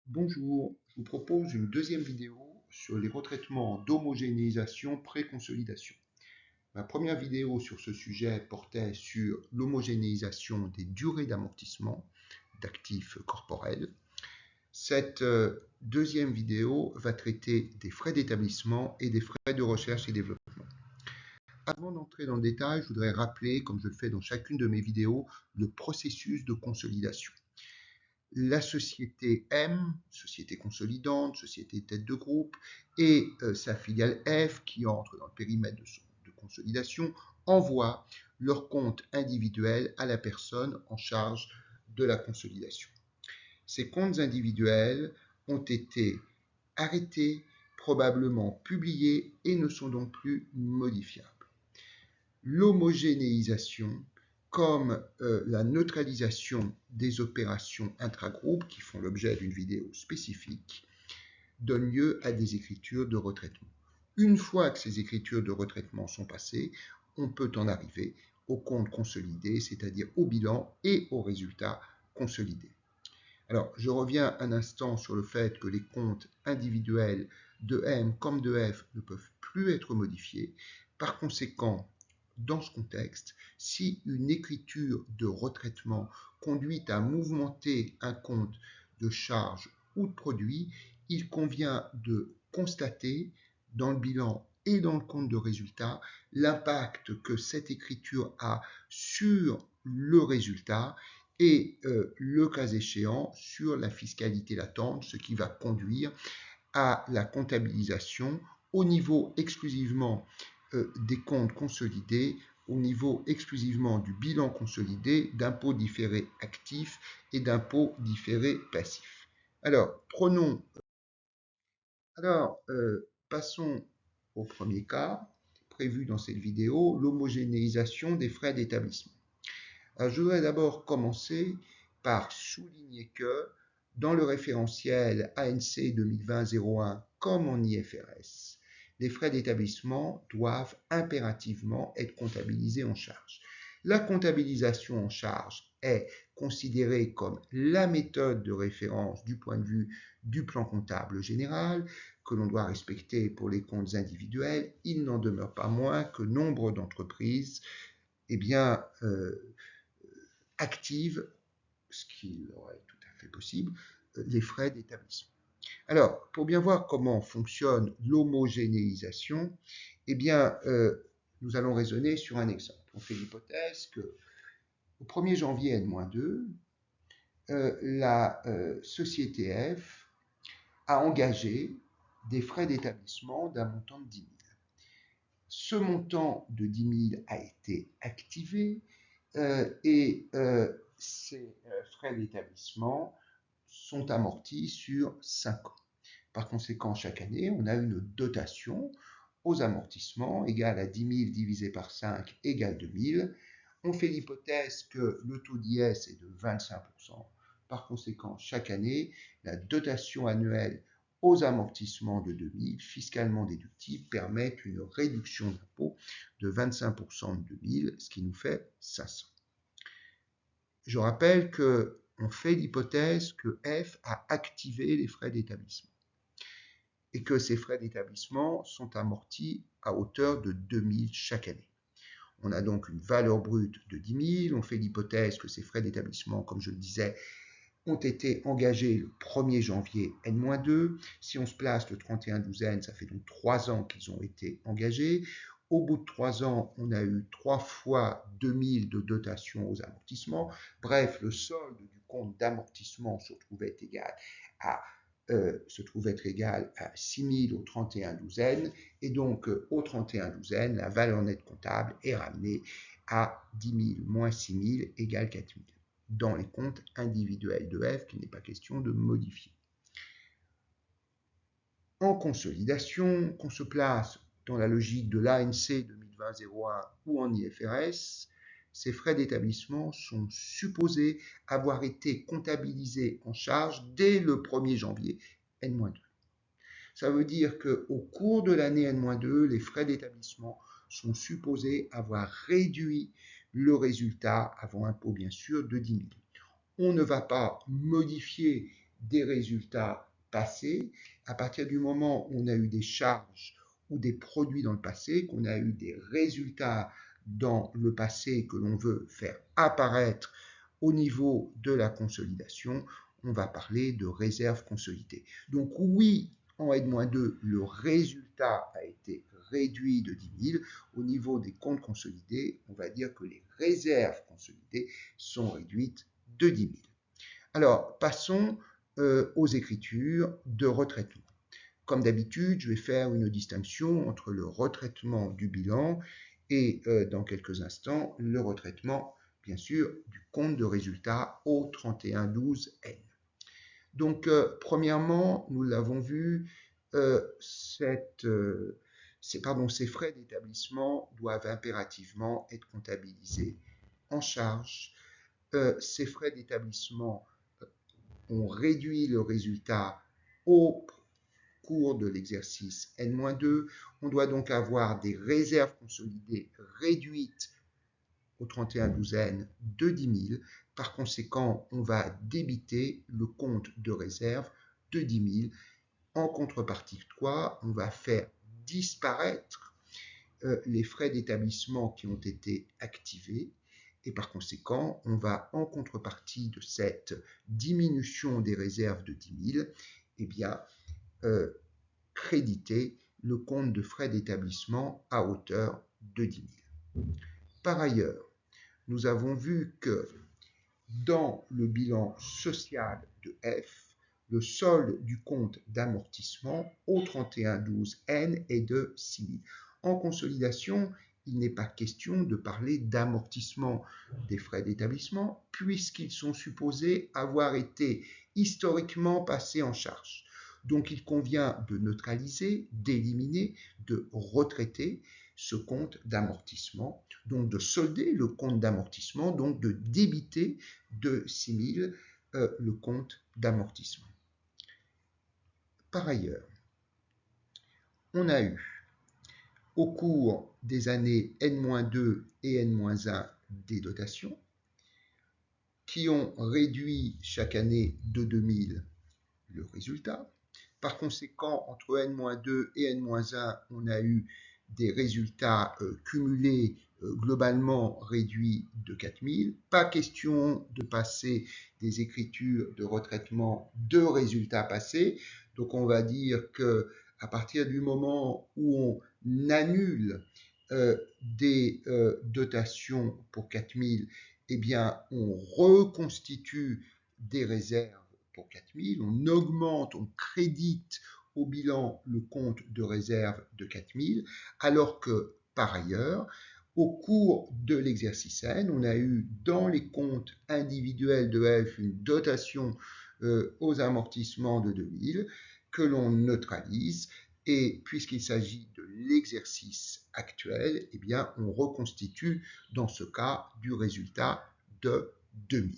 Bonjour, je vous propose une deuxième vidéo sur les retraitements d'homogénéisation pré-consolidation. Ma première vidéo sur ce sujet portait sur l'homogénéisation des durées d'amortissement d'actifs corporels. Cette deuxième vidéo va traiter des frais d'établissement et des frais de recherche et développement. Avant d'entrer dans le détail, je voudrais rappeler, comme je le fais dans chacune de mes vidéos, le processus de consolidation. La société M, société consolidante, société tête de groupe, et sa filiale F, qui entre dans le périmètre de consolidation, envoient leurs comptes individuels à la personne en charge de la consolidation. Ces comptes individuels ont été arrêtés, probablement publiés et ne sont donc plus modifiables. L'homogénéisation comme la neutralisation des opérations intragroupes qui font l'objet d'une vidéo spécifique, donne lieu à des écritures de retraitement. Une fois que ces écritures de retraitement sont passées, on peut en arriver au compte consolidé, c'est-à-dire au bilan et aux résultats consolidés. Alors, je reviens un instant sur le fait que les comptes individuels de M comme de F ne peuvent plus être modifiés. Par conséquent, dans ce contexte, si une écriture de retraitement conduit à mouvementer un compte de charge ou de produit, il convient de constater dans le bilan et dans le compte de résultat l'impact que cette écriture a sur le résultat et le cas échéant sur la fiscalité latente, ce qui va conduire à la comptabilisation au niveau exclusivement des comptes consolidés, au niveau exclusivement du bilan consolidé, d'impôts différés actifs et d'impôts différés passifs. Alors, passons au premier cas prévu dans cette vidéo, l'homogénéisation des frais d'établissement. Je voudrais d'abord commencer par souligner que dans le référentiel ANC 2020-01 comme en IFRS, les frais d'établissement doivent impérativement être comptabilisés en charge. La comptabilisation en charge est considérée comme la méthode de référence du point de vue du plan comptable général que l'on doit respecter pour les comptes individuels. Il n'en demeure pas moins que nombre d'entreprises activent, ce qui leur est tout à fait possible, les frais d'établissement. Alors, pour bien voir comment fonctionne l'homogénéisation, nous allons raisonner sur un exemple. On fait l'hypothèse que au 1er janvier N-2, la société F a engagé des frais d'établissement d'un montant de 10 000. Ce montant de 10 000 a été activé et ces frais d'établissement sont amortis sur 5 ans. Par conséquent, chaque année, on a une dotation aux amortissements égale à 10 000 divisé par 5 égale 2 000. On fait l'hypothèse que le taux d'IS est de 25%. Par conséquent, chaque année, la dotation annuelle aux amortissements de 2 000, fiscalement déductible, permet une réduction d'impôt de 25% de 2 000, ce qui nous fait 500. Je rappelle qu'on fait l'hypothèse que F a activé les frais d'établissement et que ces frais d'établissement sont amortis à hauteur de 2 000 chaque année. On a donc une valeur brute de 10 000. On fait l'hypothèse que ces frais d'établissement, comme je le disais, ont été engagés le 1er janvier N-2. Si on se place le 31/12, ça fait donc 3 ans qu'ils ont été engagés. Au bout de 3 ans, on a eu 3 fois 2 000 de dotation aux amortissements. Bref, le solde du compte d'amortissement se trouvait être égal à 6 000 au 31/12, et donc au 31/12, la valeur nette comptable est ramenée à 10 000 moins 6 000 égale 4 000 dans les comptes individuels de F qu'il n'est pas question de modifier. En consolidation, qu'on se place dans la logique de l'ANC 2020-01 ou en IFRS, ces frais d'établissement sont supposés avoir été comptabilisés en charge dès le 1er janvier N-2. Ça veut dire qu'au cours de l'année N-2, les frais d'établissement sont supposés avoir réduit le résultat, avant impôt bien sûr, de 10 000. On ne va pas modifier des résultats passés. À partir du moment où on a eu des charges ou des produits dans le passé, qu'on a eu des résultats dans le passé que l'on veut faire apparaître au niveau de la consolidation, on va parler de réserve consolidée. Donc oui, en N-2, le résultat a été réduit de 10 000. Au niveau des comptes consolidés, on va dire que les réserves consolidées sont réduites de 10 000. Alors, passons aux écritures de retraitement. Comme d'habitude, je vais faire une distinction entre le retraitement du bilan et, dans quelques instants, le retraitement, bien sûr, du compte de résultat au 3112N. Donc, premièrement, nous l'avons vu, ces frais d'établissement doivent impérativement être comptabilisés en charge. Ces frais d'établissement ont réduit le résultat au cours de l'exercice N-2. On doit donc avoir des réserves consolidées réduites au 31/12N de 10 000. Par conséquent, on va débiter le compte de réserve de 10 000. En contrepartie de quoi, on va faire disparaître les frais d'établissement qui ont été activés. Et par conséquent, on va, en contrepartie de cette diminution des réserves de 10 000, eh bien, créditer le compte de frais d'établissement à hauteur de 10 000. Par ailleurs, nous avons vu que dans le bilan social de F, le solde du compte d'amortissement au 31/12N est de 6 000. En consolidation, il n'est pas question de parler d'amortissement des frais d'établissement puisqu'ils sont supposés avoir été historiquement passés en charge. Donc il convient de neutraliser, d'éliminer, de retraiter ce compte d'amortissement, donc de solder le compte d'amortissement, donc de débiter de 6 000 le compte d'amortissement. Par ailleurs, on a eu au cours des années N-2 et N-1 des dotations qui ont réduit chaque année de 2 000 le résultat. Par conséquent, entre N-2 et N-1, on a eu des résultats cumulés globalement réduits de 4 000. Pas question de passer des écritures de retraitement de résultats passés. Donc on va dire que à partir du moment où on annule des dotations pour 4 000, eh bien on reconstitue des réserves pour 4 000, on augmente, on crédite au bilan le compte de réserve de 4 000, alors que par ailleurs, au cours de l'exercice N, on a eu dans les comptes individuels de F une dotation aux amortissements de 2 000 que l'on neutralise. Et puisqu'il s'agit de l'exercice actuel, eh bien, on reconstitue dans ce cas du résultat de 2 000.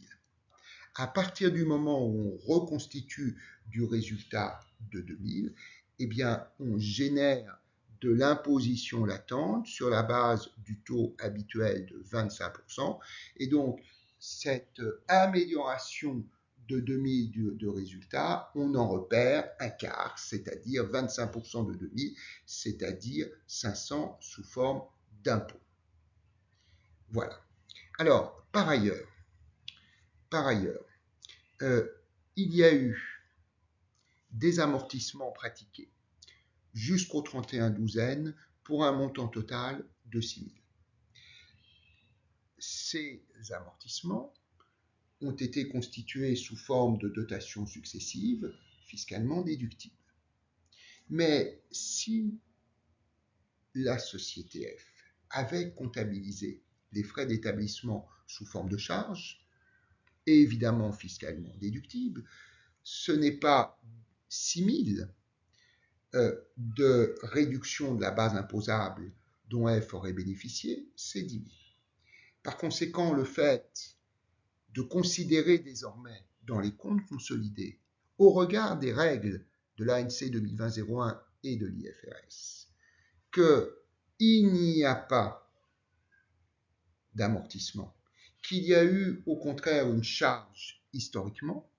À partir du moment où on reconstitue du résultat de 2 000, eh bien, on génère de l'imposition latente sur la base du taux habituel de 25%. Et donc, cette amélioration de 2 000 de résultats, on en repère un quart, c'est-à-dire 25% de 2 000, c'est-à-dire 500 sous forme d'impôt. Voilà. Alors, par ailleurs, il y a eu des amortissements pratiqués jusqu'au 31/12N pour un montant total de 6 000. Ces amortissements ont été constitués sous forme de dotations successives fiscalement déductibles. Mais si la société F avait comptabilisé les frais d'établissement sous forme de charge, évidemment fiscalement déductibles, ce n'est pas 6 000 de réduction de la base imposable dont F aurait bénéficié, c'est 10 000. Par conséquent, le fait de considérer désormais dans les comptes consolidés, au regard des règles de l'ANC 2020-01 et de l'IFRS, qu'il n'y a pas d'amortissement, qu'il y a eu au contraire une charge historiquement,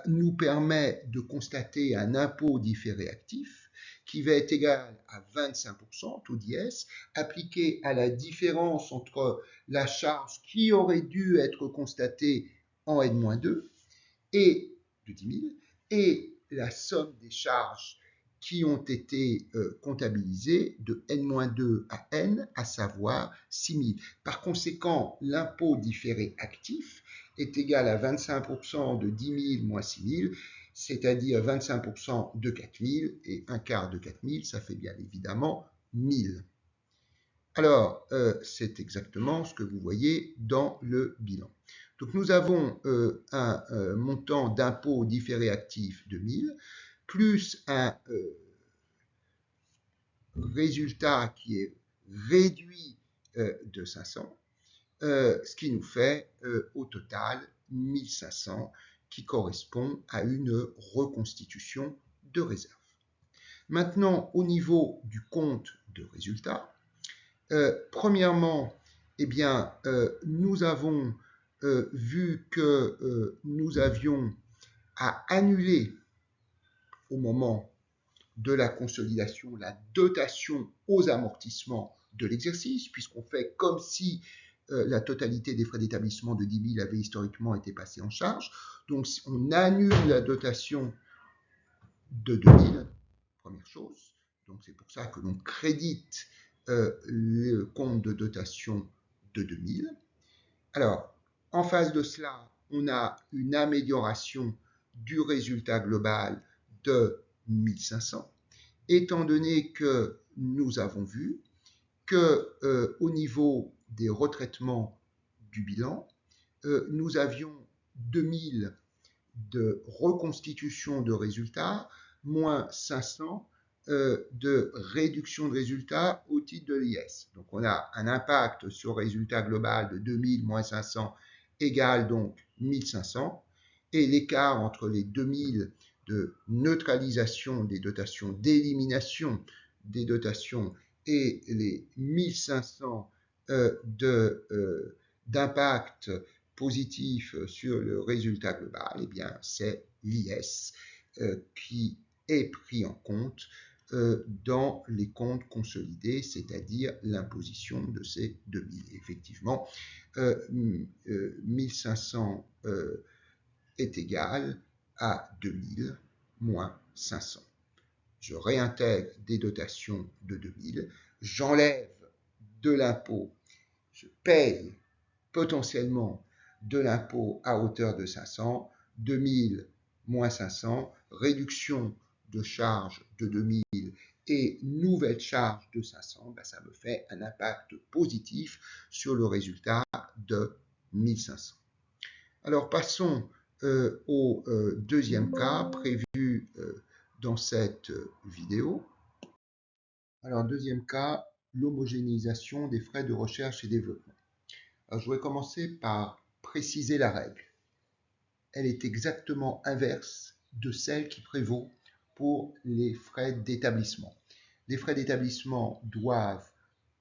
nous permet de constater un impôt différé actif qui va être égal à 25%, taux d'IS, appliqué à la différence entre la charge qui aurait dû être constatée en N-2 et de 10 000 et la somme des charges qui ont été comptabilisées de N-2 à N, à savoir 6 000. Par conséquent, l'impôt différé actif est égal à 25% de 10 000 moins 6 000, c'est-à-dire 25% de 4 000, et un quart de 4 000, ça fait bien évidemment 1 000. Alors, c'est exactement ce que vous voyez dans le bilan. Donc, nous avons un montant d'impôt différé actif de 1 000, plus un résultat qui est réduit de 500, ce qui nous fait au total 1 500, qui correspond à une reconstitution de réserve. Maintenant, au niveau du compte de résultat, premièrement, eh bien, nous avons vu que nous avions à annuler au moment de la consolidation la dotation aux amortissements de l'exercice, puisqu'on fait comme si la totalité des frais d'établissement de 10 000 avait historiquement été passée en charge. Donc, on annule la dotation de 2 000, première chose. Donc, c'est pour ça que l'on crédite le compte de dotation de 2 000. Alors, en face de cela, on a une amélioration du résultat global de 1 500, étant donné que nous avons vu que au niveau des retraitements du bilan, nous avions 2 000 de reconstitution de résultats, moins 500 de réduction de résultats au titre de l'IS. Donc on a un impact sur le résultat global de 2000 moins 500 égale donc 1500, et l'écart entre les 2000 de neutralisation des dotations, d'élimination des dotations, et les 1500 d'impact positif sur le résultat global, eh bien, c'est l'IS qui est pris en compte dans les comptes consolidés, c'est-à-dire l'imposition de ces 2000. Effectivement, 1500 est égal à 2000 moins 500. Je réintègre des dotations de 2000, j'enlève de l'impôt, je paye potentiellement de l'impôt à hauteur de 500, 2000 moins 500, réduction de charge de 2000 et nouvelle charge de 500, ça me fait un impact positif sur le résultat de 1500. Alors passons au deuxième cas prévu dans cette vidéo. Alors deuxième cas, l'homogénéisation des frais de recherche et développement. Alors, je voudrais commencer par préciser la règle. Elle est exactement inverse de celle qui prévaut pour les frais d'établissement. Les frais d'établissement doivent,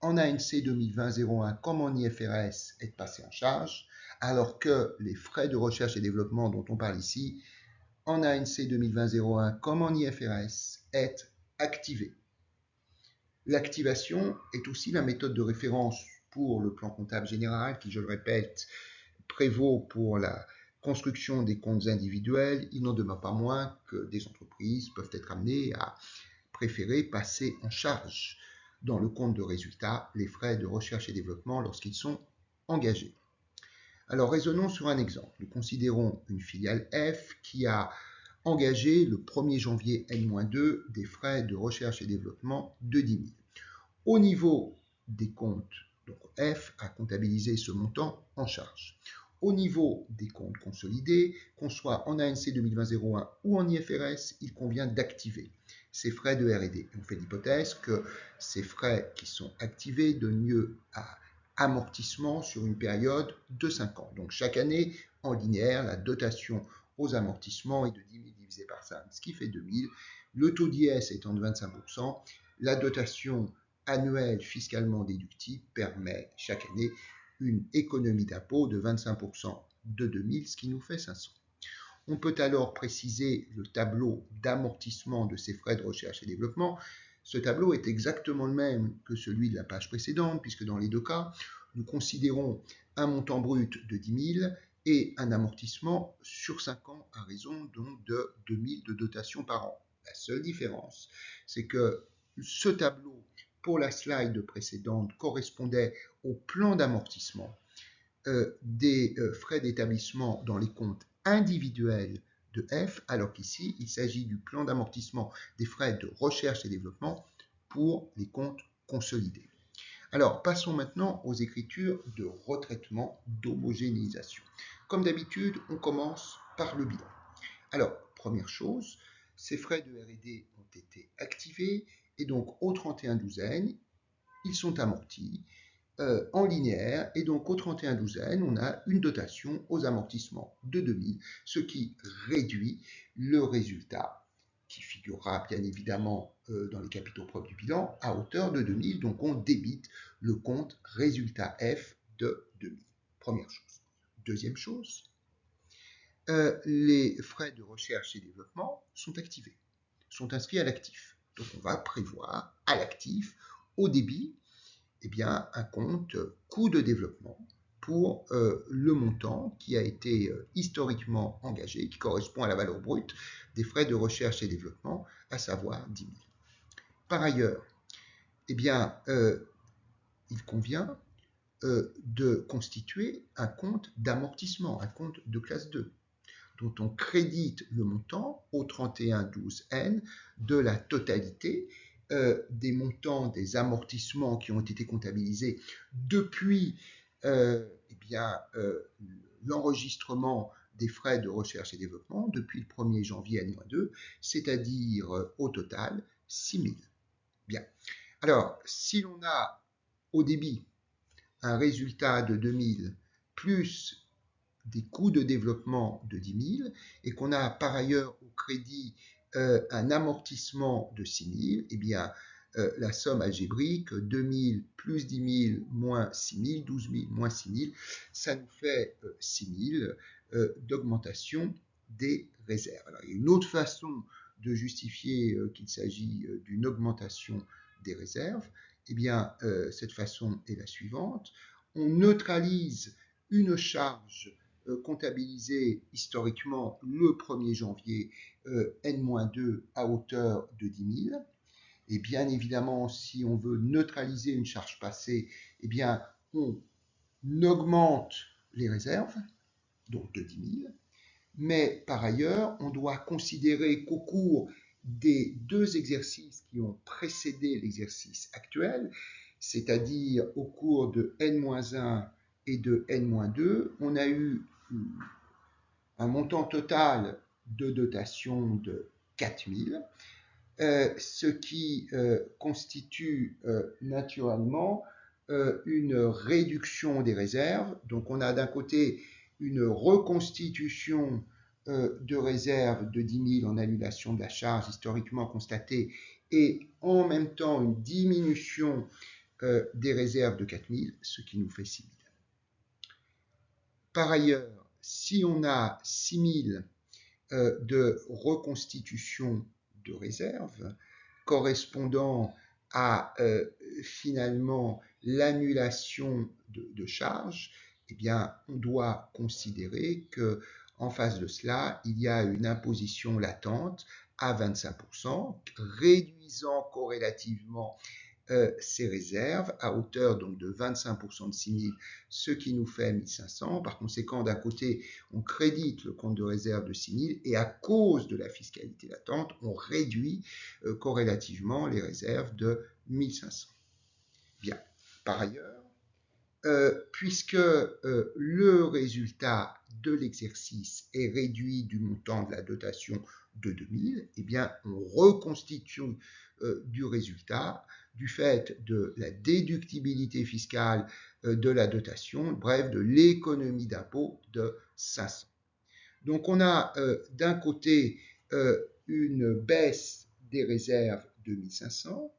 en ANC 2020-01 comme en IFRS, être passés en charge, alors que les frais de recherche et développement dont on parle ici, en ANC 2020-01 comme en IFRS, est activés. L'activation est aussi la méthode de référence pour le plan comptable général qui, je le répète, prévaut pour la construction des comptes individuels. Il n'en demeure pas moins que des entreprises peuvent être amenées à préférer passer en charge dans le compte de résultat les frais de recherche et développement lorsqu'ils sont engagés. Alors raisonnons sur un exemple. Nous considérons une filiale F qui a engagé le 1er janvier N-2 des frais de recherche et développement de 10 000. Au niveau des comptes, donc F a comptabilisé ce montant en charge. Au niveau des comptes consolidés, qu'on soit en ANC 2020-01 ou en IFRS, il convient d'activer ces frais de R&D. On fait l'hypothèse que ces frais qui sont activés donnent lieu à amortissement sur une période de 5 ans. Donc chaque année, en linéaire, la dotation aux amortissements est de 10 000 divisé par 5, ce qui fait 2000. Le taux d'IS étant de 25%, la dotation annuelle fiscalement déductible permet chaque année une économie d'impôt de 25% de 2000, ce qui nous fait 500. On peut alors préciser le tableau d'amortissement de ces frais de recherche et développement. Ce tableau est exactement le même que celui de la page précédente, puisque dans les deux cas, nous considérons un montant brut de 10 000 et un amortissement sur 5 ans à raison donc de 2 000 de dotation par an. La seule différence, c'est que ce tableau, pour la slide précédente, correspondait au plan d'amortissement des frais d'établissement dans les comptes individuels de F, alors qu'ici, il s'agit du plan d'amortissement des frais de recherche et développement pour les comptes consolidés. Alors, passons maintenant aux écritures de retraitement d'homogénéisation. Comme d'habitude, on commence par le bilan. Alors, première chose, ces frais de R&D ont été activés et donc au 31/12, ils sont amortis en linéaire et donc au 31/12, on a une dotation aux amortissements de 2000, ce qui réduit le résultat qui figurera bien évidemment dans les capitaux propres du bilan à hauteur de 2000, donc on débite le compte résultat F de 2000. Première chose. Deuxième chose, les frais de recherche et développement sont activés, sont inscrits à l'actif. Donc on va prévoir à l'actif, au débit, eh bien, un compte coût de développement pour le montant qui a été historiquement engagé, qui correspond à la valeur brute des frais de recherche et développement, à savoir 10 000. Par ailleurs, eh bien, il convient de constituer un compte d'amortissement, un compte de classe 2, dont on crédite le montant au 31/12N de la totalité des montants des amortissements qui ont été comptabilisés depuis l'enregistrement des frais de recherche et développement depuis le 1er janvier N-2, c'est-à-dire au total 6 000. Bien. Alors, si l'on a au débit un résultat de 2000 plus des coûts de développement de 10 000 et qu'on a par ailleurs au crédit un amortissement de 6 000, eh bien, la somme algébrique, 2000 plus 10 000 moins 6 000, 12 000 moins 6 000, ça nous fait 6 000 d'augmentation des réserves. Alors, il y a une autre façon de justifier qu'il s'agit d'une augmentation des réserves. Eh bien, cette façon est la suivante. On neutralise une charge comptabilisée historiquement le 1er janvier N-2 à hauteur de 10 000. Et bien évidemment, si on veut neutraliser une charge passée, eh bien, on augmente les réserves, donc de 10 000. Mais par ailleurs, on doit considérer qu'au cours des deux exercices qui ont précédé l'exercice actuel, c'est-à-dire au cours de N-1 et de N-2, on a eu un montant total de dotation de 4 000, ce qui constitue naturellement une réduction des réserves. Donc on a d'un côté une reconstitution de réserves de 10 000 en annulation de la charge historiquement constatée et en même temps une diminution des réserves de 4 000, ce qui nous fait 6 000. Par ailleurs, si on a 6 000 de reconstitution de réserves correspondant à finalement l'annulation de charges, eh bien, on doit considérer que en face de cela, il y a une imposition latente à 25%, réduisant corrélativement ces réserves à hauteur donc de 25% de 6 000, ce qui nous fait 1 500. Par conséquent, d'un côté, on crédite le compte de réserve de 6 000 et à cause de la fiscalité latente, on réduit corrélativement les réserves de 1 500. Bien. Par ailleurs, puisque le résultat de l'exercice est réduit du montant de la dotation de 2000, eh bien, on reconstitue du résultat du fait de la déductibilité fiscale de la dotation, bref, de l'économie d'impôt de 500. Donc, on a d'un côté une baisse des réserves de 1500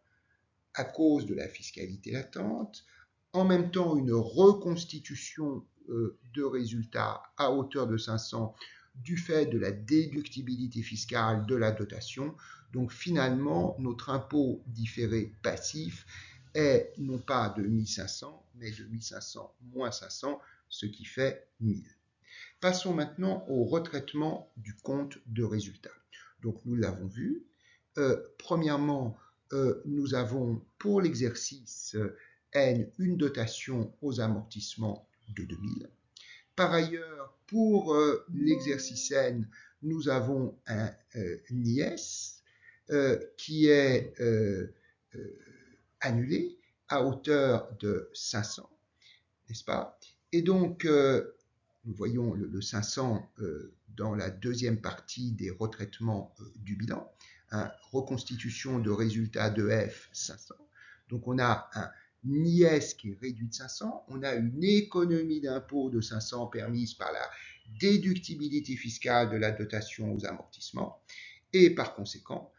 à cause de la fiscalité latente, en même temps une reconstitution de résultats à hauteur de 500 du fait de la déductibilité fiscale de la dotation. Donc finalement, notre impôt différé passif est non pas de 1500, mais de 1500 moins 500, ce qui fait 1000. Passons maintenant au retraitement du compte de résultat. Donc nous l'avons vu. Premièrement, nous avons pour l'exercice N une dotation aux amortissements de 2000. Par ailleurs, pour l'exercice N, nous avons un NIS qui est annulé à hauteur de 500, n'est-ce pas? Et donc, nous voyons le 500 dans la deuxième partie des retraitements du bilan. Reconstitution de résultat de F 500. Donc on a un NIS qui est réduit de 500, on a une économie d'impôt de 500 permise par la déductibilité fiscale de la dotation aux amortissements, et par conséquent,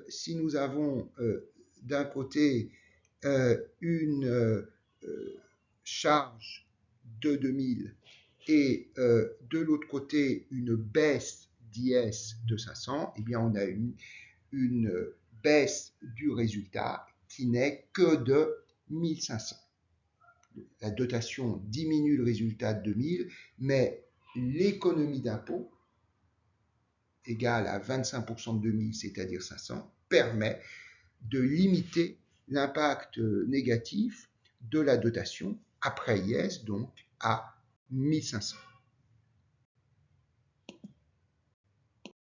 si nous avons d'un côté une charge de 2000 et de l'autre côté une baisse d'IS de 500, eh bien on a une baisse du résultat qui n'est que de 1500. La dotation diminue le résultat de 2000, mais l'économie d'impôt, égale à 25% de 2000, c'est-à-dire 500, permet de limiter l'impact négatif de la dotation après IS, donc à 1500.